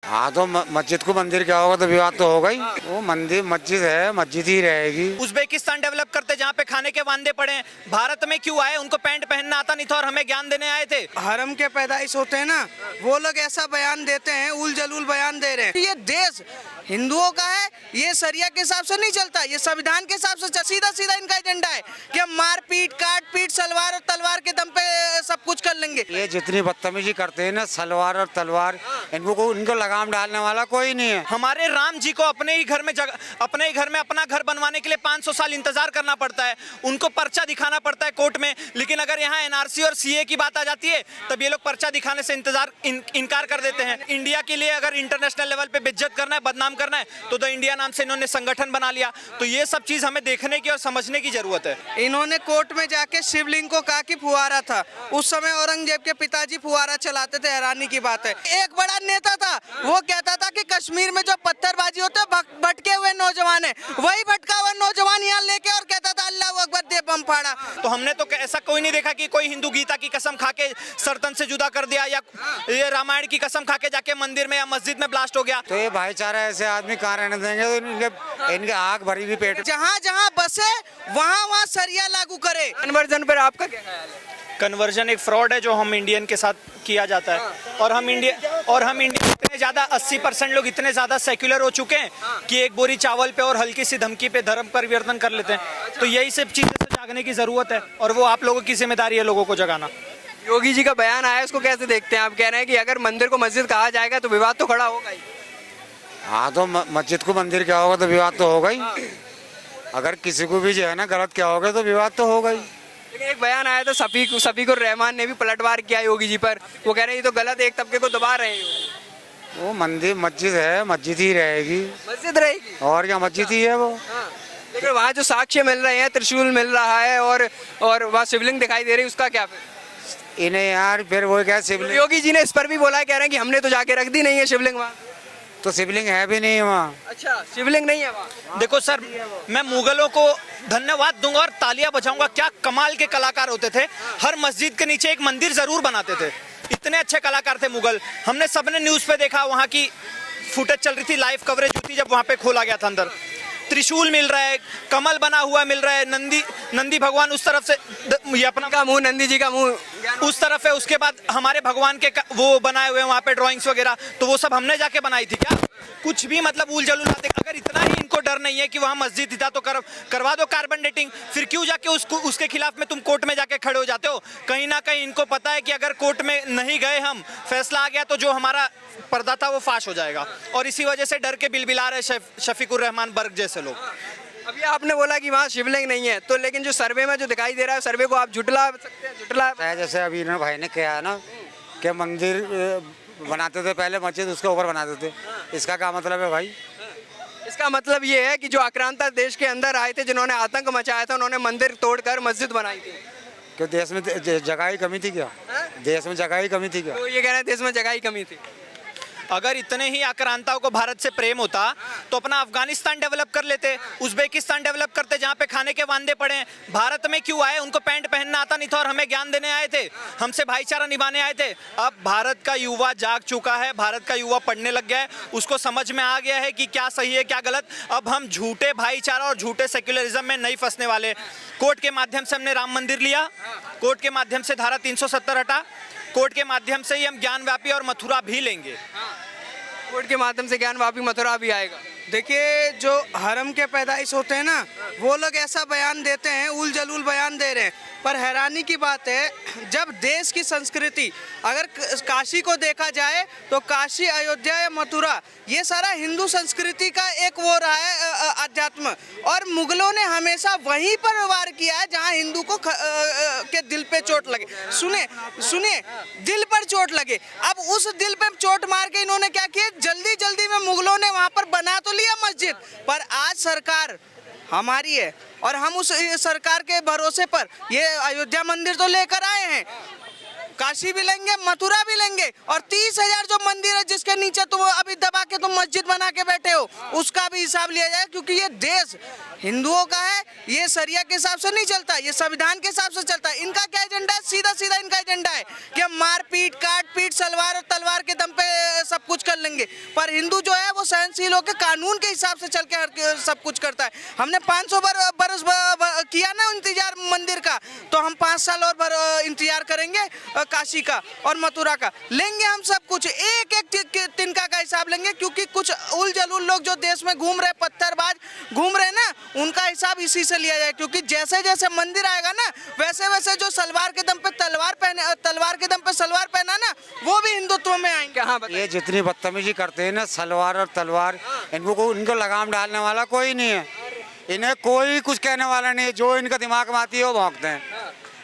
हाँ तो मस्जिद को मंदिर क्या होगा, तो विवाद तो होगा ही। वो मंदिर मस्जिद है, मस्जिद ही रहेगी। उज्बेकिस्तान डेवलप करते जहाँ पे खाने के वांदे पड़े हैं, भारत में क्यों आए? उनको पैंट पहनना आता नहीं था और हमें ज्ञान देने आए थे। हरम के पैदाइश होते हैं ना, वो लोग ऐसा बयान देते हैं, उल जलूल बयान दे रहे हैं। ये देश हिंदुओं का है, ये शरिया के हिसाब से नहीं चलता, ये संविधान के हिसाब से सीधा सीधा इनका एजेंडा है कि हम मारपीट काट पीट सलवार और तलवार के दम पे सब कुछ कर लेंगे। ये जितनी बदतमीजी करते हैं ना, सलवार और तलवार, इनको लगाम डालने वाला कोई नहीं है। हमारे राम जी को अपने ही घर में अपना घर बनवाने के लिए 500 साल इंतजार करना पड़ता है, उनको पर्चा दिखाना पड़ता है कोर्ट में। लेकिन अगर यहाँ एनआरसी और सीए की बात आ जाती है, तब ये लोग पर्चा दिखाने से इनकार कर देते हैं। इंडिया के लिए अगर इंटरनेशनल लेवल पे बेइज्जत करना है, बदनाम करना है, तो द इंडिया नाम से इन्होंने संगठन बना लिया। तो ये सब चीज हमें देखने की और समझने की जरूरत है। इन्होंने कोर्ट में जाके शिवलिंग को कहा कि फुहारा था। उस समय औरंगजेब के पिताजी फुहारा चलाते थे, हैरानी की बात है। एक बड़ा नेता था, वो कहता था कि कश्मीर में जो पत्थरबाजी होते है, भटके हुए नौजवान है, वही भटका हुआ नौजवान यहाँ लेके और कहता था अल्लाह अकबर, दे बम फाड़ा। तो हमने तो ऐसा कोई नहीं देखा कि कोई हिंदू गीता की कसम खा के सर्तन से जुदा कर दिया, या ये रामायण की कसम खा के जाके मंदिर में या मस्जिद में ब्लास्ट हो गया। तो ये भाईचारा ऐसे आदमी कहाँ रहने देंगे? तो इनके आग भरी हुई पेट। जहाँ जहाँ बसे वहाँ सरिया लागू करे। कन्वर्जन पर आपका क्या ख्याल है? कन्वर्जन एक फ्रॉड है जो हम इंडियन के साथ किया जाता है। और हम इंडिया इतने ज्यादा 80% लोग इतने ज्यादा सेक्युलर हो चुके हैं कि एक बोरी चावल पे और हल्की सी धमकी पे धर्म परिवर्तन कर लेते हैं। तो यही सब चीजें से जागने की जरूरत है, और वो आप लोगों की जिम्मेदारी है लोगों को जगाना। योगी जी का बयान आया, उसको कैसे देखते हैं आप? कह रहे हैं कि अगर मंदिर को मस्जिद कहा जाएगा तो विवाद तो खड़ा होगा ही। हाँ तो मस्जिद को मंदिर क्या होगा, तो विवाद तो होगा ही। अगर किसी को भी जो है ना गलत क्या होगा, तो विवाद तो होगा ही। लेकिन एक बयान आया था शफीकुर रहमान ने भी पलटवार किया योगी जी पर। वो कह रहे हैं ये तो गलत, एक तबके को दबा रहे हैं। वो मंदिर मस्जिद है, मस्जिद ही रहेगी। मस्जिद रहेगी और क्या, मस्जिद ही है वो। लेकिन वहाँ जो साक्ष्य मिल रहे हैं, त्रिशूल मिल रहा है और वहाँ शिवलिंग दिखाई दे रही है, उसका क्या फिर? इन्हें यार फिर वो क्या शिवलिंग, योगी जी ने इस पर भी बोला है, कह रहे हैं कि हमने तो जाके रख दी नहीं है शिवलिंग वहाँ। तो शिवलिंग है भी नहीं वहाँ। अच्छा, शिवलिंग नहीं है वहाँ। देखो सर, मैं मुगलों को धन्यवाद दूंगा और तालियां बजाऊंगा। क्या कमाल के कलाकार होते थे। हर मस्जिद के नीचे एक मंदिर जरूर बनाते थे। इतने अच्छे कलाकार थे मुगल। हमने सबने न्यूज पे देखा, वहाँ की फुटेज चल रही थी, लाइव कवरेज हुई थी जब वहाँ पे खोला गया था अंदर। त्रिशूल मिल रहा है, कमल बना हुआ मिल रहा है, नंदी भगवान उस तरफ से, ये अपना का मुंह, नंदी जी का मुंह उस तरफ है। उसके बाद हमारे भगवान के वो बनाए हुए हैं वहाँ पे ड्राइंग्स वगैरह। तो वो सब हमने जाके बनाई थी क्या? कुछ भी मतलब उल जलूल आते। अगर इतना ही इनको डर नहीं है कि वहाँ मस्जिद था तो करवा दो कार्बन डेटिंग। फिर क्यों जाके उसके खिलाफ में तुम कोर्ट में जाके खड़े हो जाते हो? कहीं ना कहीं इनको पता है कि अगर कोर्ट में नहीं गए, हम फैसला आ गया, तो जो हमारा पर्दा था वो फाश हो जाएगा। और इसी वजह से डर के बिलबिला रहे शफीकुर रहमान बर्ग जैसे लोग। अभी आपने बोला कि वहाँ शिवलिंग नहीं है, तो लेकिन जो सर्वे में जो दिखाई दे रहा है, सर्वे को आप झुटला सकते हैं? झुटला जैसे अभी इन्होंने भाई ने किया है ना कि मंदिर बनाते थे पहले, मस्जिद उसके ऊपर बनाते थे। इसका क्या मतलब है भाई? इसका मतलब ये है कि जो आक्रांता देश के अंदर आए थे, जिन्होंने आतंक मचाया था, उन्होंने मंदिर तोड़कर मस्जिद बनाई थी। क्यों देश में जगह की कमी थी क्या? देश में जगह की कमी थी क्या? तो ये कह रहे हैं देश में जगह की कमी थी। अगर इतने ही आक्रांताओं को भारत से प्रेम होता तो अपना अफगानिस्तान डेवलप कर लेते, उज्बेकिस्तान डेवलप करते जहाँ पे खाने के वांदे पड़े हैं। भारत में क्यों आए? उनको पैंट पहनना आता नहीं था और हमें ज्ञान देने आए थे, हमसे भाईचारा निभाने आए थे। अब भारत का युवा जाग चुका है, भारत का युवा पढ़ने लग गया है, उसको समझ में आ गया है कि क्या सही है क्या गलत। अब हम झूठे भाईचारा और झूठे सेक्युलरिज्म में नहीं फंसने वाले। कोर्ट के माध्यम से हमने राम मंदिर लिया, कोर्ट के माध्यम से धारा 370 हटा, कोर्ट के माध्यम से ही हम ज्ञानव्यापी और मथुरा भी लेंगे। कोर्ट के माध्यम से ज्ञानवापी मथुरा भी आएगा। देखिए, जो हरम के पैदाइश होते हैं ना, वो लोग ऐसा बयान देते हैं, उल जलूल बयान दे रहे हैं। पर हैरानी की बात है, जब देश की संस्कृति, अगर काशी को देखा जाए तो काशी, अयोध्या या मथुरा, ये सारा हिंदू संस्कृति का एक वो रहा है अध्यात्म। और मुगलों ने हमेशा वहीं पर वार किया है जहां हिंदू को के दिल पे चोट लगे। सुने दिल पर चोट लगे। अब उस दिल पे चोट मार के इन्होंने क्या किया, जल्दी जल्दी में मुगलों ने वहां पर बना तो लिया मस्जिद, पर आज सरकार हमारी है और हम उस सरकार के भरोसे पर ये अयोध्या मंदिर तो लेकर आए हैं, काशी भी लेंगे, मथुरा भी लेंगे, और 30,000 जो मंदिर है जिसके नीचे तुम अभी दबा के तुम मस्जिद बना के बैठे हो, उसका भी हिसाब लिया जाए। क्योंकि ये देश हिंदुओं का है, ये शरिया के हिसाब से नहीं चलता, ये संविधान के हिसाब से चलता है। इनका क्या एजेंडा है? सीधा सीधा इनका एजेंडा है कि हम मारपीट काट पीट सलवार और तलवार के दम पे सब कुछ कर लेंगे। लेंगे, पर हिंदू जो है वो सहनशील होकर कानून के हिसाब से चल के सब कुछ करता है। हमने 500 बरस किया ना इंतजार मंदिर का, तो हम 5 साल और इंतजार करेंगे काशी का और मथुरा का। लेंगे हम सब कुछ, एक एक तिनका का हिसाब लेंगे, क्योंकि कुछ उल जलूल लोग जो देश में घूम रहे, पत्थरबाज घूम रहे ना, उनका हिसाब इसी से लिया जाए। क्योंकि जैसे जैसे मंदिर आएगा ना, वैसे वैसे जो सलवार के दम पे तलवार पहने, तलवार के दम पे सलवार पहना ना, वो भी हिंदुत्व में आएंगे। हाँ ये जितनी बदतमीजी करते हैं ना, सलवार और तलवार, इनको लगाम डालने वाला कोई नहीं है, इन्हें कोई कुछ कहने वाला नहीं है। जो इनका दिमाग में आती है वो भौंकते हैं,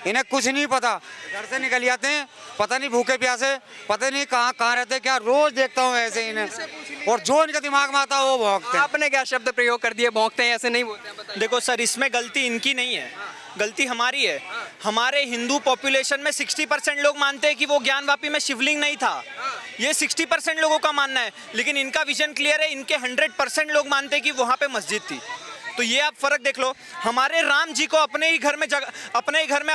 इन्हें कुछ नहीं पता। घर से निकल जाते हैं, पता नहीं भूखे प्यासे, पता नहीं कहाँ रहते, क्या रोज देखता हूँ ऐसे इन्हें, और जो इनका दिमाग में आता है वो भौंकते हैं। आपने क्या शब्द प्रयोग कर दिए, भौंकते हैं, ऐसे नहीं बोलते हैं, बताइए। देखो सर, इसमें गलती इनकी नहीं है, गलती हमारी है। हमारे हिंदू पॉपुलेशन में 60% लोग मानते हैं कि वो ज्ञानवापी में शिवलिंग नहीं था, ये 60% लोगों का मानना है। लेकिन इनका विजन क्लियर है, इनके 100% लोग मानते हैं कि वहाँ पे मस्जिद थी। तो ये आप फर्क देख लो। हमारे राम जी को अपने ही घर में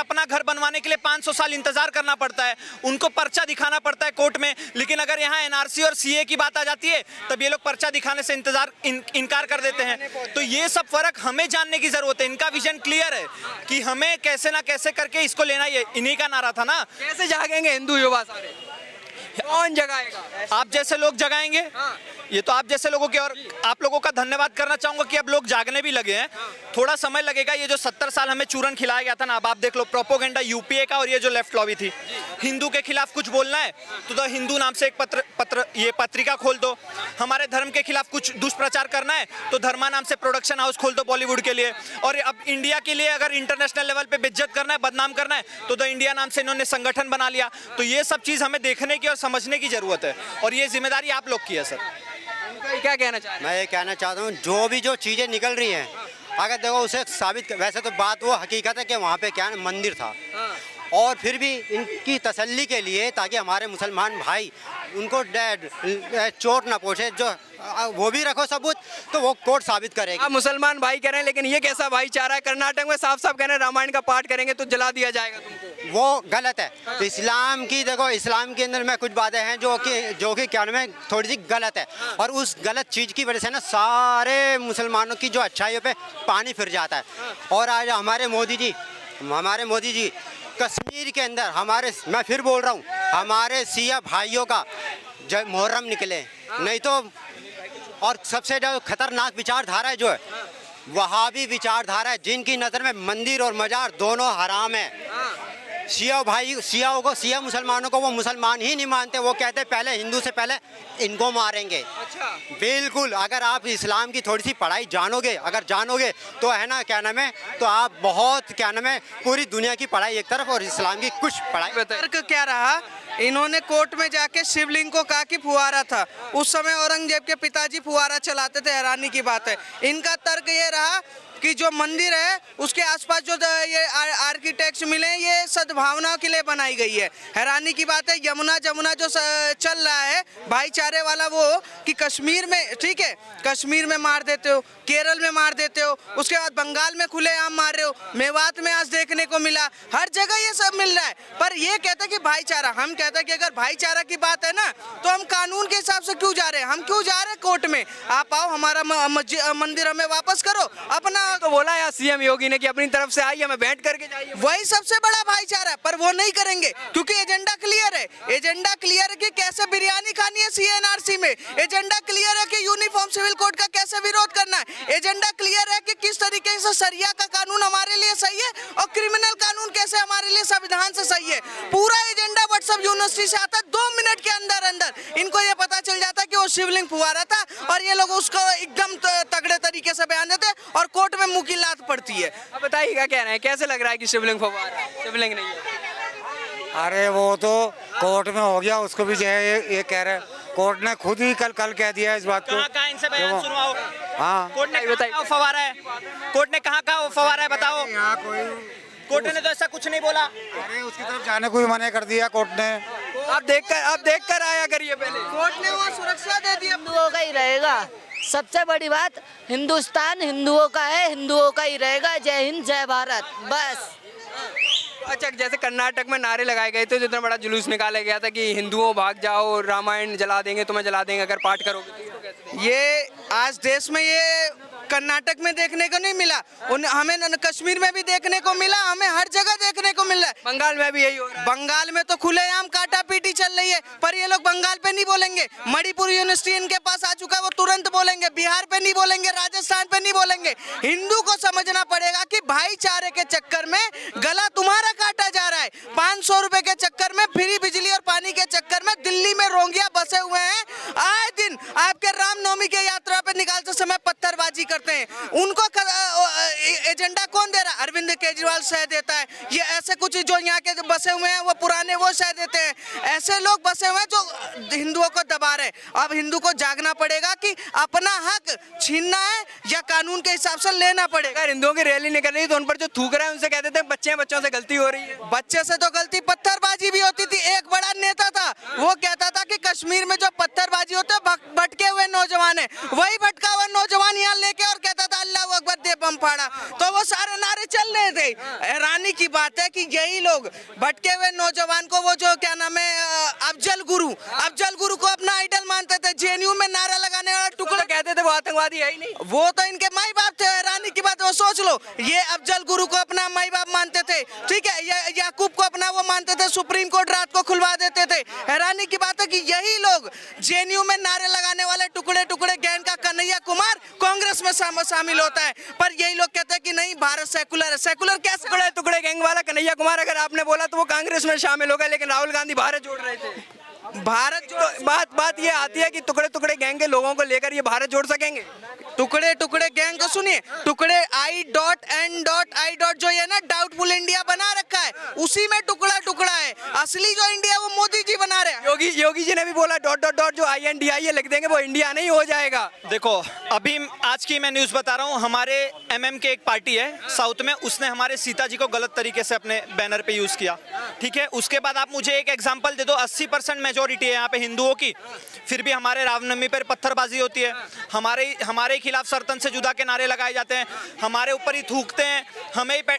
अपना घर बनवाने के लिए 500 साल इंतजार करना पड़ता है, उनको पर्चा दिखाना पड़ता है कोर्ट में। लेकिन अगर यहाँ एनआरसी और सीए की बात आ जाती है, तब ये लोग पर्चा दिखाने से इनकार कर देते हैं। तो ये सब फर्क हमें जानने की जरूरत है। इनका विजन क्लियर है कि हमें कैसे ना कैसे करके इसको लेना, ये इन्हीं का नारा था ना। कैसे जागेंगे हिंदू युवा सारे, कौन जगाएगा? आप जैसे लोग जगाएंगे। ये तो आप जैसे लोगों के, और आप लोगों का धन्यवाद करना चाहूंगा कि अब लोग जागने भी लगे हैं। थोड़ा समय लगेगा। ये जो 70 साल हमें चूरन खिलाया गया था ना, अब आप देख लो प्रोपोगेंडा यूपीए का, और ये जो लेफ्ट लॉबी थी, हिंदू के खिलाफ कुछ बोलना है तो हिंदू नाम से एक ये पत्रिका खोल दो। हमारे धर्म के खिलाफ कुछ दुष्प्रचार करना है तो धर्मा नाम से प्रोडक्शन हाउस खोल दो बॉलीवुड के लिए। और अब इंडिया के लिए अगर इंटरनेशनल लेवल पे बेइज्जत करना है, बदनाम करना है, तो द इंडिया नाम से इन्होंने संगठन बना लिया। तो ये सब चीज़ हमें देखने की और समझने की जरूरत है, और ये जिम्मेदारी आप लोग की है सर। क्या कहना चाह रहे हैं? मैं ये कहना चाहता हूँ, जो चीज़ें निकल रही हैं, अगर देखो उसे साबित, वैसे तो बात वो हकीकत है कि वहाँ पे क्या मंदिर था, और फिर भी इनकी तसल्ली के लिए, ताकि हमारे मुसलमान भाई उनको चोट ना पहुँचे, जो वो भी रखो सबूत, तो वो कोर्ट साबित करेगा। आप मुसलमान भाई कह रहे हैं, लेकिन ये कैसा भाईचारा है? कर्नाटक में साफ साफ कह रहे हैं रामायण का पाठ करेंगे तो जला दिया जाएगा तुमको। वो गलत है। तो इस्लाम की देखो, इस्लाम के अंदर में कुछ बातें हैं जो कि क्या नाम है, थोड़ी सी गलत है, और उस गलत चीज़ की वजह से ना सारे मुसलमानों की जो अच्छाइयों पे पानी फिर जाता है। और आज हमारे मोदी जी कश्मीर के अंदर मैं फिर बोल रहा हूँ, हमारे सिया भाइयों का जब मुहर्रम निकले, नहीं तो, और सबसे जो खतरनाक विचारधारा है जो है वहाबी विचारधारा है, जिनकी नज़र में मंदिर और मजार दोनों हराम है। शिया मुसलमानों को वो मुसलमान ही नहीं मानते, वो कहते पहले हिंदू से पहले इनको मारेंगे। अच्छा, बिल्कुल। अगर आप इस्लाम की थोड़ी सी पढ़ाई जानोगे तो है ना, क्या नाम है, तो आप बहुत, क्या नाम है, पूरी दुनिया की पढ़ाई एक तरफ और इस्लाम की कुछ पढ़ाई। तर्क क्या रहा, इन्होंने कोर्ट में जाके शिवलिंग को कहा कि फुहारा था। उस समय औरंगजेब के पिताजी फुहारा चलाते थे, हैरानी की बात है। इनका तर्क ये रहा कि जो मंदिर है उसके आसपास जो ये आर्किटेक्ट्स मिले, ये सद्भावना के लिए बनाई गई है। हैरानी की बात है, यमुना जो चल रहा है भाईचारे वाला, वो कि कश्मीर में, ठीक है, कश्मीर में मार देते हो, केरल में मार देते हो, उसके बाद बंगाल में खुलेआम मार रहे हो, मेवात में आज देखने को मिला, हर जगह ये सब मिल रहा है। पर ये कहते हैं कि भाईचारा, हम कहते हैं कि अगर भाईचारा की बात है ना, तो हम कानून के हिसाब से क्यों जा रहे हैं, हम क्यों जा रहे हैं कोर्ट में? आप आओ, हमारा मंदिर हमें वापस करो, अपना तो बोला यार सीएम योगी ने कि अपनी तरफ से आइए, हमें बैठ करके जाइए। वही सबसे बड़ा भाईचारा है, पर वो नहीं करेंगे क्योंकि एजेंडा क्लियर है। एजेंडा क्लियर है कि कैसे बिरयानी खानी है सीएनआरसी में, एजेंडा क्लियर है कि यूनिफॉर्म सिविल कोड का कैसे विरोध करना है, एजेंडा क्लियर है कि किस तरीके से सरिया का कानून हमारे लिए सही है और क्रिमिनल कानून कैसे हमारे लिए संविधान से सही है। पूरा एजेंडा व्हाट्सएप यूनिवर्सिटी से आता है, 2 मिनट के अंदर इनको ये पता चल जाता है कि वो शिवलिंग फुहारा था, और ये लोग उसको एकदम तगड़े तरीके से बयान देते और कोर्ट में मुंह की लात पड़ती है। अब बताइए क्या कह रहे हैं, कैसे लग रहा है कि शिवलिंग फुहारा है? शिवलिंग नहीं है। अरे वो तो कोर्ट में हो गया, उसको भी जो है ये कह रहे हैं, कोर्ट ने खुद ही कल कह दिया इस बात को। कहाँ इनसे बयान सुनवाओ? हाँ, कोर्ट ने कहा वो फवारा है, कोर्ट ने कहा वो फवारा है, बताओ। यहाँ कोई कोर्ट ने तो ऐसा कुछ नहीं बोला। अरे उसकी तरफ जाने को भी मना कर दिया कोर्ट ने। आप देखकर आया करिए पहले। कोर्ट ने वो सुरक्षा दे दी, हिंदुओं का ही रहेगा। सबसे बड़ी बात, हिंदुस्तान हिंदुओं का है, हिंदुओं का ही रहेगा। जय हिंद, जय भारत, बस। अच्छा, जैसे कर्नाटक में नारे लगाए गए थे, जो इतना बड़ा जुलूस निकाला गया था कि हिंदुओं भाग जाओ, रामायण जला देंगे, तुम्हें जला देंगे अगर पाठ करोगे, तो इसको कैसे देखते ये आज देश में ये कर्नाटक में देखने को नहीं मिला, हमें कश्मीर में भी देखने को मिला, हमें हर जगह देखने को मिल रहा है। हैं? बंगाल में भी यही हो रहा है। बंगाल में तो खुलेआम काटा पीटी चल रही है, पर ये लोग बंगाल पे नहीं बोलेंगे। मणिपुर यूनिवर्सिटी इनके पास आ चुका है, वो तुरंत बोलेंगे। बिहार पे नहीं बोलेंगे, राजस्थान पे नहीं बोलेंगे। हिंदू को समझना पड़ेगा कि भाईचारे के चक्कर में गला तुम्हारा काटा जा रहा है। 500 रुपए के चक्कर में, फ्री बिजली और पानी के चक्कर में दिल्ली में रोंगिया बसे हुए हैं। आए दिन आपके रामनवमी के यात्रा पे निकालते समय पत्थरबाजी करते हैं। उनको एजेंडा कौन दे रहा है? अरविंद केजरीवाल शायद देता है। ये ऐसे कुछ जो यहाँ के बसे हुए हैं वो पुराने, वो शायद देते हैं। ऐसे लोग बसे हुए हैं जो हिंदुओं को दबा रहे हैं। अब हिंदू को जागना पड़ेगा कि अपना हक छीनना है या कानून के हिसाब से लेना पड़ेगा। अगर हिंदुओं की रैली निकल रही है तो उन पर जो थूक रहे हैं उनसे कहते थे बच्चों से गलती हो रही है। बच्चे से तो गलती, पत्थरबाजी भी होती थी। एक बड़ा नेता था, वो कहता था कि कश्मीर में जो पत्थरबाजी होते है भटके हुए नौजवान है। वही भटका हुआ नौजवान यहाँ लेके और कहता था अल्लाह अकबर, दे बम फाड़ा। तो वो सारे नारे चल रहे थे। हैरानी की बात है कि यही लोग भटके हुए नौजवान को, वो जो क्या नाम है, अफजल गुरु को अपना आइडल मानते थे। जेएनयू में नारा लगाने वाला टुकड़ा कहते थे वो आतंकवादी है ही नहीं। वो तो इनके माई बाप थे। हैरानी की बात है, वो सोच लो, ये अफजल गुरु को अपना माई बाप मानते थे, ठीक है, याकूब को अपना वो मानते थे। सुप्रीम कोर्ट रात को खुलवा देते थे। हैरानी की बात है कि यही लोग जेएनयू में नारे लगाने वाले टुकड़े टुकड़े गैंग का कन्हैया कुमार कांग्रेस में शामिल होता है। पर यही लोग कहते हैं कि नहीं, भारत सेकुलर है। सेकुलर कैसे? टुकड़े टुकड़े गैंग वाला कन्हैया कुमार अगर आपने बोला तो वो कांग्रेस में शामिल हो गए, लेकिन राहुल गांधी भारत जोड़ रहे थे। भारत जो तो बात ये आती है कि टुकड़े टुकड़े गैंग के लोगों को लेकर ये भारत जोड़ सकेंगे? टुकड़े टुकड़े गैंग को सुनिए, टुकड़े I.N.I. जो ये ना डाउटफुल इंडिया बना रखा है, उसी में टुकड़ा टुकड़ा है। असली जो इंडिया वो मोदी जी बना रहे हैं। योगी जी ने भी बोला डॉट जो INDIA लिख देंगे वो इंडिया नहीं हो जाएगा। देखो, अभी आज की मैं न्यूज़ बता रहा हूँ। हमारे MM के एक पार्टी है साउथ में, उसने हमारे सीता जी को गलत तरीके से अपने बैनर पे यूज़ किया, ठीक है। उसके बाद आप मुझे एक एग्जांपल दे दो। 80% मेजोरिटी है यहाँ पे हिंदुओं की, फिर भी हमारे रामनवमी पर पत्थरबाजी होती है। हमारे खिलाफ सरतन से जुदा के नारे लगाए जाते हैं, हमारे ऊपर ही थूकते हैं,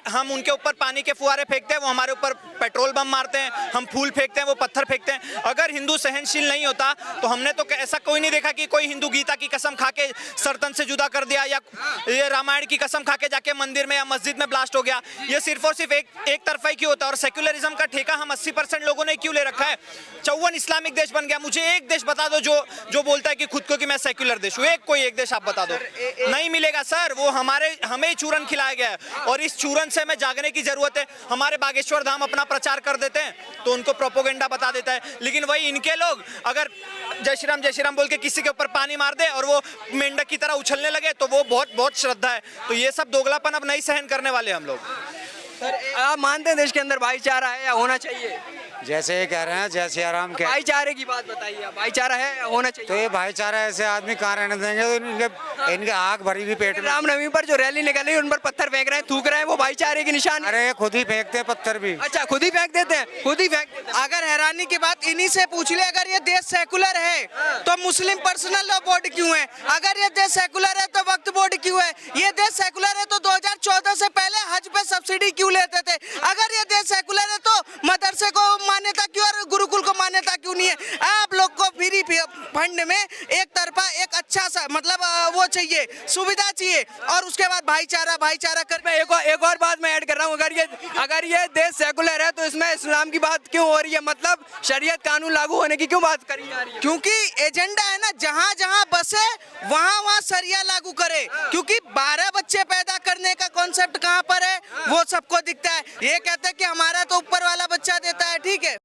हम उनके ऊपर पानी के फुहारे फेंकते हैं, वो हमारे ऊपर पेट्रोल बम मारते हैं, हम फूल फेंकते हैं, वो पत्थर फेंकते हैं। अगर हिंदू सहनशील नहीं होता तो हमने तो ऐसा कोई नहीं देखा कि कोई हिंदू गीता की कसम खा के सरतन से जुदा कर दिया, या ये रामायण की कसम खा के जाके मंदिर में या मस्जिद में ब्लास्ट हो गया। ये सिर्फ और सिर्फ एक तरफा ही क्यों होता है? और सेक्युलरिज्म का ठेका हम 80% लोगों ने क्यों ले रखा है? 54 इस्लामिक देश बन गया। मुझे एक देश बता दो जो बोलता है कि खुद को कि मैं सेक्युलर देश हूँ। कोई एक देश आप बता दो। नहीं मिलेगा सर, वो हमें चूरन खिलाया गया है और इस चूरन से हमें जागने की जरूरत है। हमारे बागेश्वर धाम अपना प्रचार कर देते हैं तो उनको प्रोपोगेंडा बता देता है, लेकिन वही इनके लोग अगर जय श्री राम बोल के किसी के ऊपर पानी मार दे और वो मेंढक की तरह उछलने लगे तो वो बहुत श्रद्धा है। तो ये सब दोगलापन अब नहीं सहन करने वाले हम लोग। सर, आप मानते हैं देश के अंदर भाईचारा है या होना चाहिए? जैसे ये कह रहे हैं, जय सिया राम कह, भाईचारे की बात बताइए, भाईचारा है या होना चाहिए? तो ये भाईचारा ऐसे आदमी कहाँ रहने देंगे? इनके आग भरी हुई पेट में। रामनवमी पर जो रैली निकल रही है उन पर पत्थर फेंक रहे हैं, थूक रहे हैं, वो भाईचारे की निशानी? अरे ये खुद ही फेंकते हैं पत्थर भी। अच्छा, खुद ही फेंक देते हैं, खुद ही फेंक देते हैं। अगर हैरानी की बात इन्हीं से पूछ ले, अगर ये देश सेकुलर है तो मुस्लिम पर्सनल लॉ बोर्ड क्यों है? अगर ये देश सेकुलर है तो वक्फ बोर्ड क्यों है? ये देश सेकुलर है तो 2014 से पहले हज पे सब्सिडी क्यों लेते थे? अगर ये देश सेकुलर है तो मदरसे को मान्यता क्यों और गुरुकुल को मान्यता क्यों नहीं है? आप लोग को फ्री फंड में एक तरफा एक अच्छा सा मतलब वो चाहिए, सुविधा चाहिए, और उसके बाद भाईचारा कर। मैं एक और बात मैं ऐड कर रहा हूँ। अगर ये देश सेकुलर है तो इसमें इस्लाम की बात क्यों हो रही है? मतलब शरीयत कानून लागू होने की क्यों बात करी जा रही है? क्योंकि एजेंडा है ना, जहाँ जहाँ बसे वहाँ शरिया लागू करे। क्योंकि 12 बच्चे पैदा करने का कॉन्सेप्ट कहाँ पर है वो सबको दिखता है। ये कहते हैं कि हमारा तो ऊपर वाला बच्चा देता है, ठीक है।